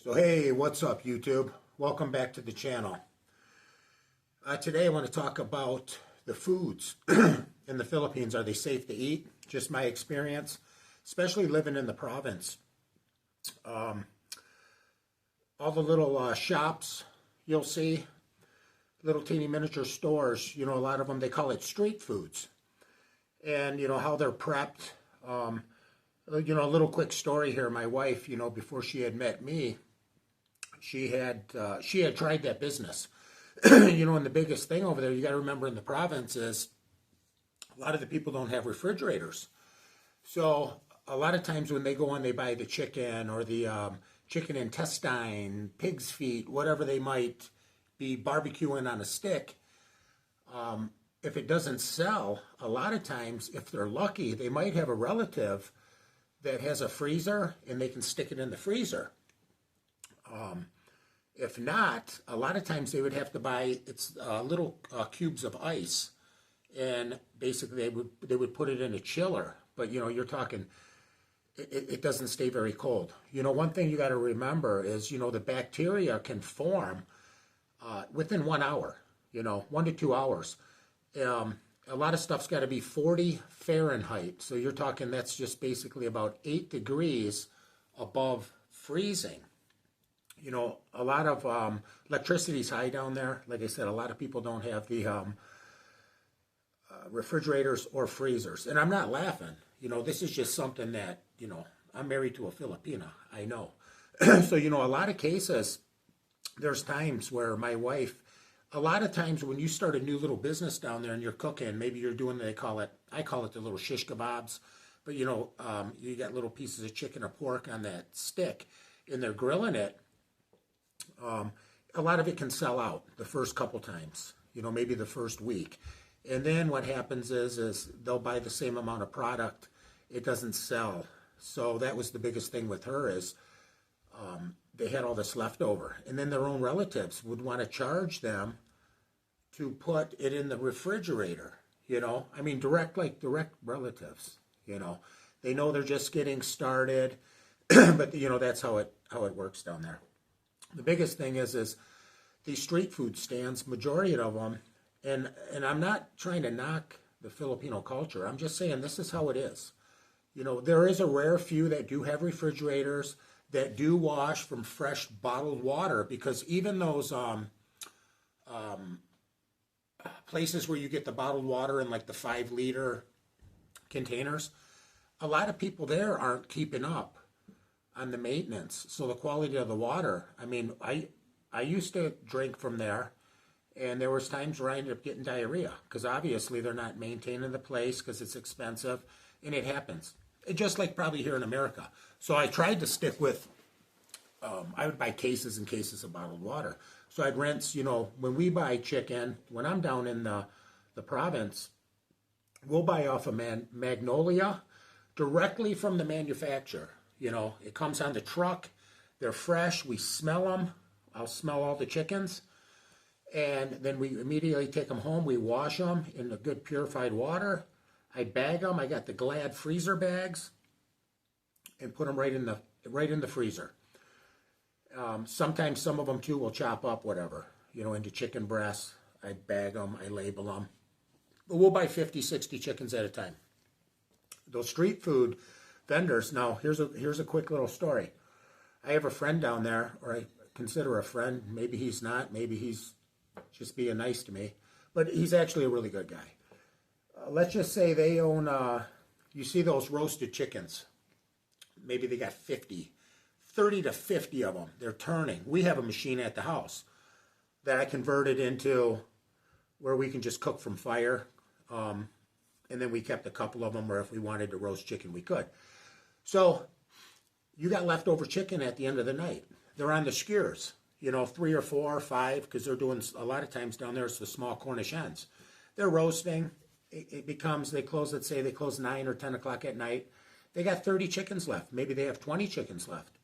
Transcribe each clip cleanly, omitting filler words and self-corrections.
So hey, what's up YouTube? Welcome back to the channel. Today I want to talk about the foods in the Philippines. Are they safe to eat? Just my experience, especially living in the province. All the little shops you'll see, little teeny miniature stores, a lot of them, they call it street foods. And how they're prepped. A little quick story here. My wife, before she had met me, she had tried that business. And the biggest thing over there, you got to remember in the province is a lot of the people don't have refrigerators. So a lot of times when they go and they buy the chicken or the chicken intestine, pig's feet, whatever they might be barbecuing on a stick, if it doesn't sell, a lot of times, if they're lucky, they might have a relative that has a freezer and they can stick it in the freezer. If not, a lot of times they would have to buy little cubes of ice, and basically they would put it in a chiller. But you're talking, it doesn't stay very cold. One thing you got to remember is the bacteria can form within 1 hour. 1 to 2 hours. A lot of stuff's got to be 40 Fahrenheit. So you're talking that's just basically about 8 degrees above freezing. A lot of electricity's high down there. Like I said, a lot of people don't have the refrigerators or freezers. And I'm not laughing. This is just something that, I'm married to a Filipina. I know. So, a lot of cases, there's times where my wife, a lot of times when you start a new little business down there and you're cooking, maybe you're doing, I call it the little shish kebabs. But, you got little pieces of chicken or pork on that stick and they're grilling it. A lot of it can sell out the first couple times, maybe the first week. And then what happens is they'll buy the same amount of product. It doesn't sell. So that was the biggest thing with her is they had all this left over. And then their own relatives would want to charge them to put it in the refrigerator, direct relatives, They know they're just getting started, but, that's how it works down there. The biggest thing is these street food stands, majority of them, and I'm not trying to knock the Filipino culture. I'm just saying this is how it is. There is a rare few that do have refrigerators, that do wash from fresh bottled water, because even those places where you get the bottled water in like the 5-liter containers, a lot of people there aren't keeping up on the maintenance. So the quality of the water, I used to drink from there, and there was times where I ended up getting diarrhea because obviously they're not maintaining the place because it's expensive, and it happens. Just like probably here in America. So I tried to stick with, I would buy cases and cases of bottled water. So I'd rinse, when we buy chicken, when I'm down in the province, we'll buy off of Magnolia directly from the manufacturer. It comes on the truck. They're fresh. We smell them. I'll smell all the chickens. And then we immediately take them home. We wash them in the good purified water. I bag them. I got the Glad freezer bags and put them right in the freezer. Sometimes some of them too will chop up whatever, into chicken breasts. I bag them. I label them. But we'll buy 50, 60 chickens at a time. Those street food vendors. Now, here's a quick little story. I have a friend down there, or I consider a friend. Maybe he's not. Maybe he's just being nice to me. But he's actually a really good guy. Let's just say they own, you see those roasted chickens. Maybe they got 30 to 50 of them. They're turning. We have a machine at the house that I converted into where we can just cook from fire. And then we kept a couple of them where if we wanted to roast chicken, we could. So you got leftover chicken at the end of the night. They're on the skewers, 3 or 4 or 5, because they're doing, a lot of times down there, it's the small Cornish hens. They're roasting. It becomes, let's say they close 9 or 10 o'clock at night. They got 30 chickens left. Maybe they have 20 chickens left.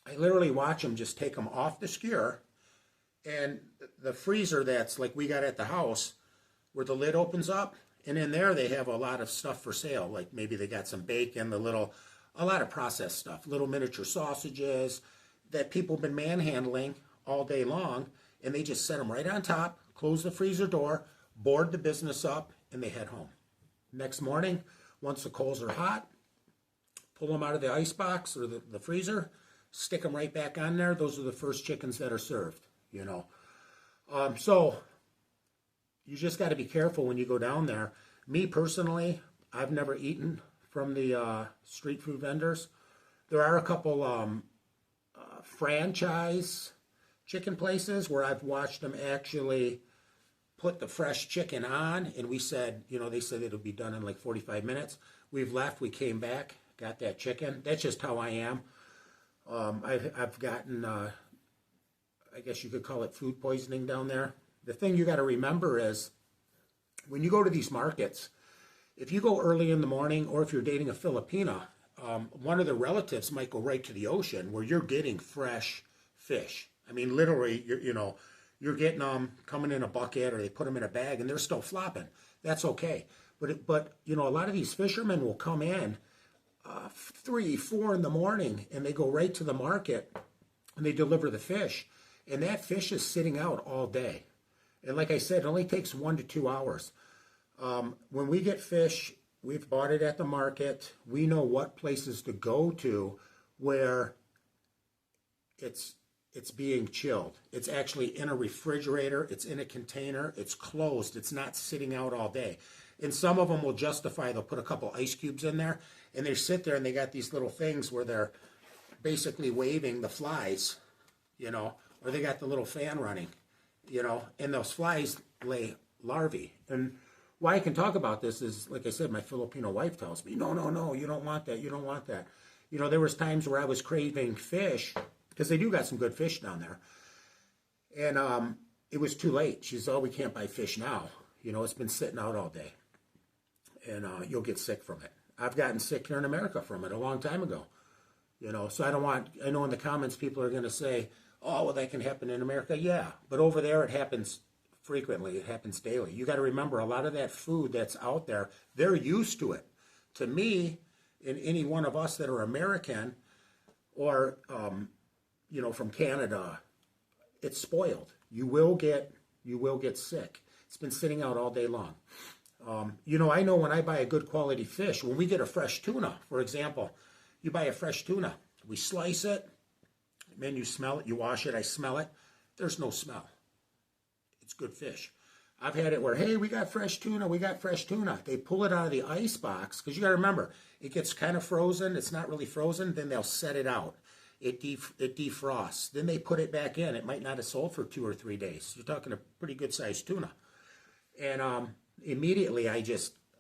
I literally watch them just take them off the skewer, and the freezer that's like we got at the house, where the lid opens up, and in there they have a lot of stuff for sale. Like maybe they got some bacon, a lot of processed stuff, little miniature sausages, that people have been manhandling all day long, and they just set them right on top, close the freezer door, board the business up, and they head home. Next morning, once the coals are hot, pull them out of the ice box or the freezer, stick them right back on there. Those are the first chickens that are served, you know. So you just got to be careful when you go down there. Me personally, I've never eaten from the street food vendors. There are a couple franchise chicken places where I've watched them actually put the fresh chicken on, and we said, you know, they said it'll be done in like 45 minutes. We've left, we came back, got that chicken. That's just how I am. I've gotten, I guess you could call it food poisoning down there. The thing you got to remember is when you go to these markets, if you go early in the morning or if you're dating a Filipina, one of the relatives might go right to the ocean where you're getting fresh fish. I mean, literally, you're getting them coming in a bucket or they put them in a bag and they're still flopping. That's okay. But a lot of these fishermen will come in 3, 4 in the morning and they go right to the market and they deliver the fish. And that fish is sitting out all day. And like I said, it only takes 1 to 2 hours. When we get fish, we've bought it at the market. We know what places to go to where it's being chilled. It's actually in a refrigerator. It's in a container. It's closed. It's not sitting out all day. And some of them will justify, they'll put a couple ice cubes in there, and they sit there and they got these little things where they're basically waving the flies, or they got the little fan running, and those flies lay larvae. And why I can talk about this is, like I said, my Filipino wife tells me, no, you don't want that, you don't want that. There was times where I was craving fish, because they do got some good fish down there. And it was too late. She said, we can't buy fish now. It's been sitting out all day. And you'll get sick from it. I've gotten sick here in America from it a long time ago. So I know in the comments people are going to say, oh, well, that can happen in America. Yeah, but over there it happens frequently. It happens daily. You got to remember, a lot of that food that's out there, they're used to it. To me, and any one of us that are American or, from Canada, it's spoiled. You will get sick. It's been sitting out all day long. I know when I buy a good quality fish, when we get a fresh tuna, for example, you buy a fresh tuna, we slice it, then you smell it, you wash it, I smell it. There's no smell. It's good fish. I've had it where, hey, we got fresh tuna. They pull it out of the ice box, because you got to remember, it gets kind of frozen. It's not really frozen. Then they'll set it out. It defrosts. Then they put it back in. It might not have sold for 2 or 3 days. You're talking a pretty good sized tuna. And immediately I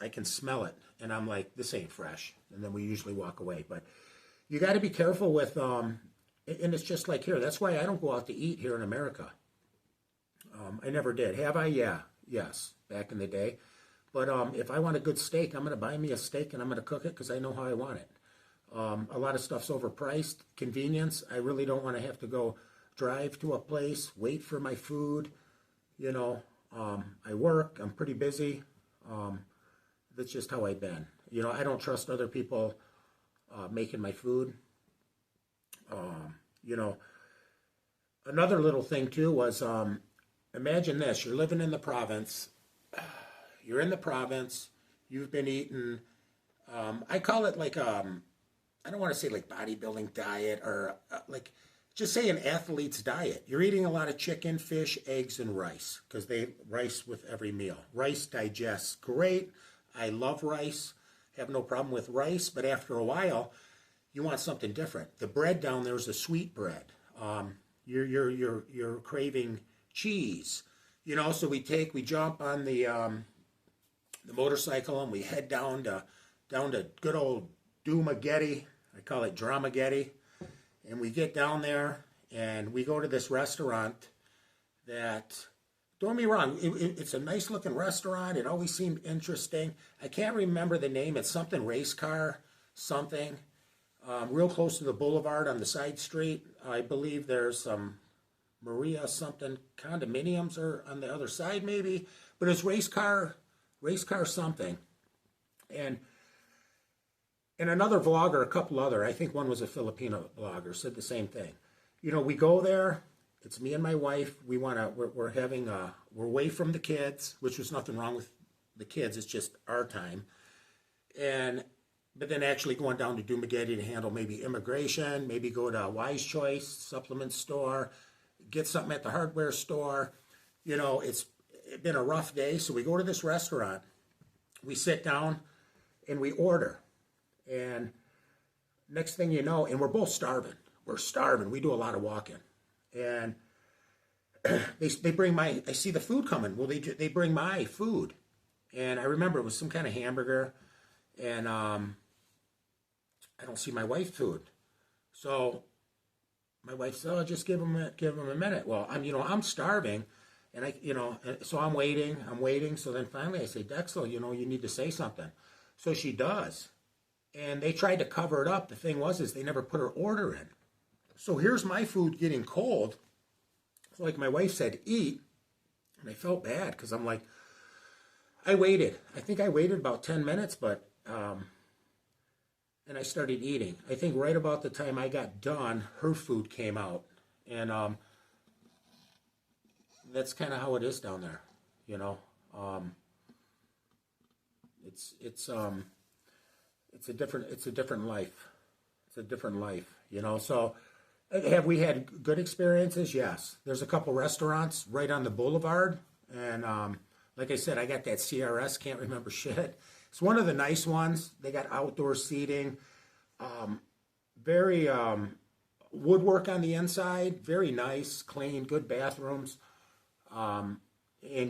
can smell it. And I'm like, this ain't fresh. And then we usually walk away. But you got to be careful with, and it's just like here. That's why I don't go out to eat here in America. I never did. Have I? Yeah. Yes. Back in the day. But if I want a good steak, I'm going to buy me a steak and I'm going to cook it because I know how I want it. A lot of stuff's overpriced. Convenience. I really don't want to have to go drive to a place, wait for my food. I work. I'm pretty busy. That's just how I've been. I don't trust other people making my food. Another little thing too was, imagine this. You're living in the province. You're in the province. You've been eating, I call it like, I don't want to say like bodybuilding diet or like, just say an athlete's diet. You're eating a lot of chicken, fish, eggs, and rice because they rice with every meal. Rice digests great. I love rice. Have no problem with rice. But after a while, you want something different. The bread down there is a sweet bread. You're craving cheese. So we jump on the motorcycle and we head down to good old Dumageddon. I call it Dramageddon. And we get down there and we go to this restaurant that, don't get me wrong, it's a nice looking restaurant. It always seemed interesting. I can't remember the name. It's something race car, something. Real close to the boulevard on the side street. I believe there's some Maria something condominiums are on the other side maybe. But it's race car something. And another vlogger, a couple other, I think one was a Filipino vlogger, said the same thing. we go there. It's me and my wife. We're away from the kids, which was nothing wrong with the kids. It's just our time. But then actually going down to Dumageddon to handle maybe immigration, maybe go to a Wise Choice supplement store, get something at the hardware store. It's been a rough day. So we go to this restaurant, we sit down and we order. And next thing you know, and we're both starving. We're starving. We do a lot of walking. And they bring I see the food coming. Well, they bring my food. And I remember it was some kind of hamburger. And I don't see my wife's food. So my wife said, "Oh, just give him a minute." Well, I'm starving, and so I'm waiting. So then finally I say, "Dexel, you need to say something." So she does, and they tried to cover it up. The thing is they never put her order in. So here's my food getting cold. So like my wife said, "Eat," and I felt bad because I'm like, I waited. I think I waited about 10 minutes, but. And I started eating. I think right about the time I got done, her food came out. And that's kind of how it is down there, It's a different life. It's a different life, So have we had good experiences? Yes. There's a couple restaurants right on the boulevard. And like I said, I got that CRS, can't remember shit. It's one of the nice ones. They got outdoor seating, very woodwork on the inside, very nice, clean, good bathrooms, and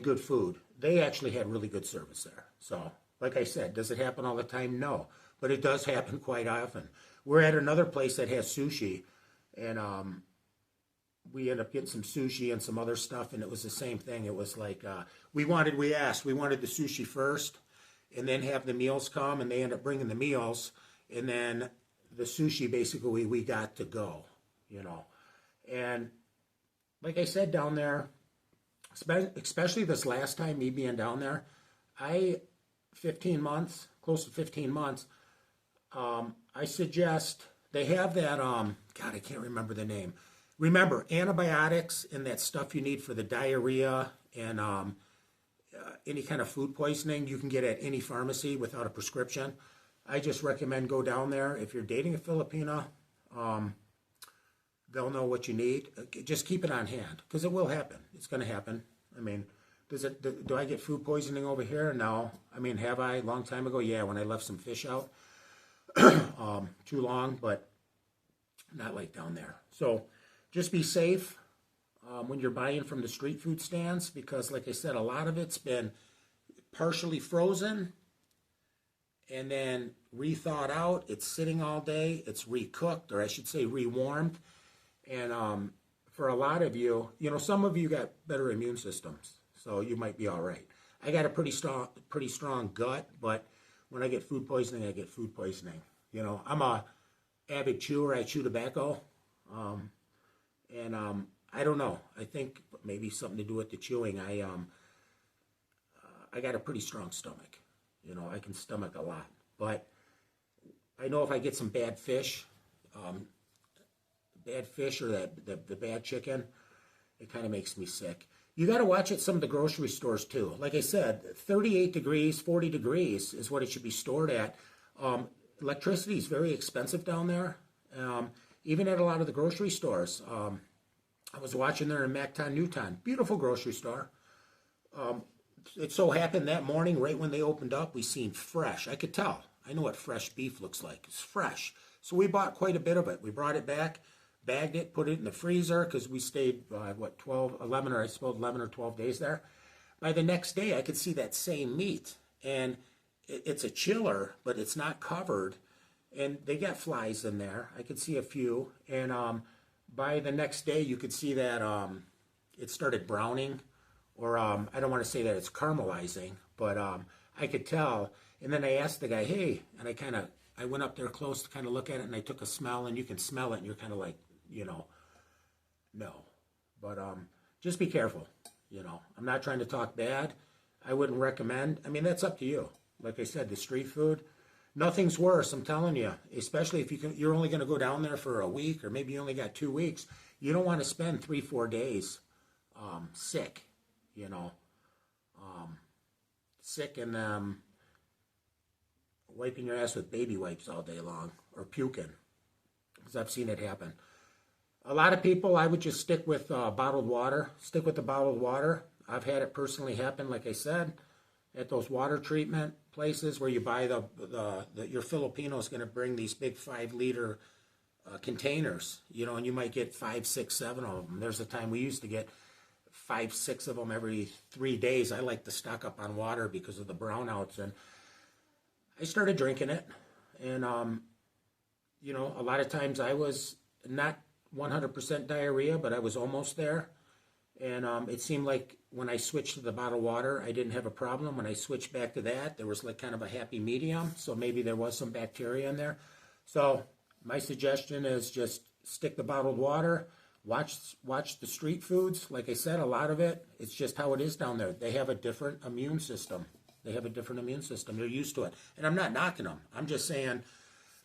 good food. They actually had really good service there. So, like I said, does it happen all the time? No, but it does happen quite often. We're at another place that has sushi, and we ended up getting some sushi and some other stuff, and it was the same thing. It was like we wanted the sushi first, and then have the meals come, and they end up bringing the meals, and then the sushi basically we got to go, And like I said, down there, especially this last time, me being down there, 15 months, close to 15 months, I suggest they have that, God, I can't remember the name. Remember, antibiotics and that stuff you need for the diarrhea and any kind of food poisoning you can get at any pharmacy without a prescription. I just recommend go down there. If you're dating a Filipina, they'll know what you need. Just keep it on hand because it will happen. It's going to happen. I mean, do I get food poisoning over here? No. I mean, have I? A long time ago? Yeah, when I left some fish out. Too long, but not like down there. So just be safe when you're buying from the street food stands because, like I said, a lot of it's been partially frozen and then re-thawed out. It's sitting all day. It's recooked, or I should say re-warmed. And for a lot of you, some of you got better immune systems, so you might be all right. I got a pretty strong gut, but when I get food poisoning, I get food poisoning. I'm a avid chewer. I chew tobacco, and I don't know. I think maybe something to do with the chewing. I got a pretty strong stomach. I can stomach a lot. But I know if I get some bad fish or the bad chicken, it kind of makes me sick. You got to watch at some of the grocery stores too. Like I said, 38 degrees, 40 degrees is what it should be stored at. Electricity is very expensive down there, even at a lot of the grocery stores. I was watching there in Macton, Newton. Beautiful grocery store. It so happened that morning, right when they opened up, we seen fresh. I could tell. I know what fresh beef looks like. It's fresh. So we bought quite a bit of it. We brought it back, bagged it, put it in the freezer because we stayed, 11 or 12 days there. By the next day, I could see that same meat. And it's a chiller, but it's not covered. And they got flies in there. I could see a few. And by the next day, you could see that it started browning. Or I don't want to say that it's caramelizing, but I could tell. And then I asked the guy, hey, and I went up there close to kind of look at it, and I took a smell, and you can smell it, and you're kind of like, no. But just be careful, I'm not trying to talk bad. I wouldn't recommend. I mean, that's up to you. Like I said, the street food, nothing's worse, I'm telling you, especially if you're only going to go down there for a week, or maybe you only got 2 weeks. you don't want to spend 3-4 days sick, you know, sick and wiping your ass with baby wipes all day long or puking, because I've seen it happen. A lot of people, I would just stick with bottled water. Stick with the bottled water. I've had it personally happen, like I said, at those water treatment places where you buy your Filipino's going to bring these big 5-liter containers, you know, and you might get 5, 6, 7 of them. There's a time we used to get 5, 6 of them every 3 days. I like to stock up on water because of the brownouts, and I started drinking it, and you know, a lot of times I was not 100% diarrhea, but I was almost there, and it seemed like when I switched to the bottled water, I didn't have a problem. When I switched back to that, there was like kind of a happy medium, so maybe there was some bacteria in there. So my suggestion is just stick the bottled water. Watch the street foods. Like I said, a lot of it, it's just how it is down there. They have a different immune system. They're used to it. And I'm not knocking them. I'm just saying,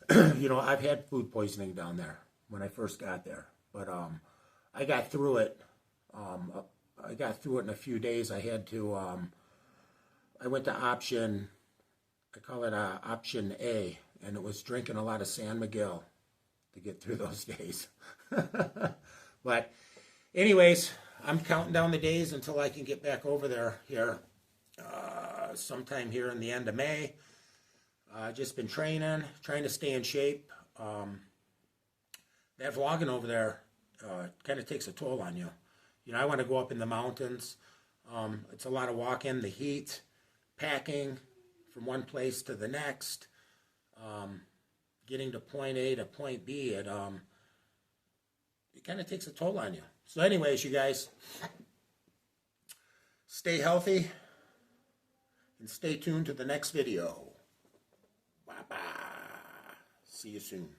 you know, I've had food poisoning down there when I first got there. But I got through it. I got through it in a few days. I had to, I went to option, I call it option A, and it was drinking a lot of San Miguel to get through those days. But anyways, I'm counting down the days until I can get back over there here sometime here in the end of May. Just been trying to stay in shape. That vlogging over there kind of takes a toll on you. You know, I want to go up in the mountains. It's a lot of walking, the heat, packing from one place to the next, getting to point A to point B. It kind of takes a toll on you. So anyways, you guys, stay healthy and stay tuned to the next video. Bye-bye. See you soon.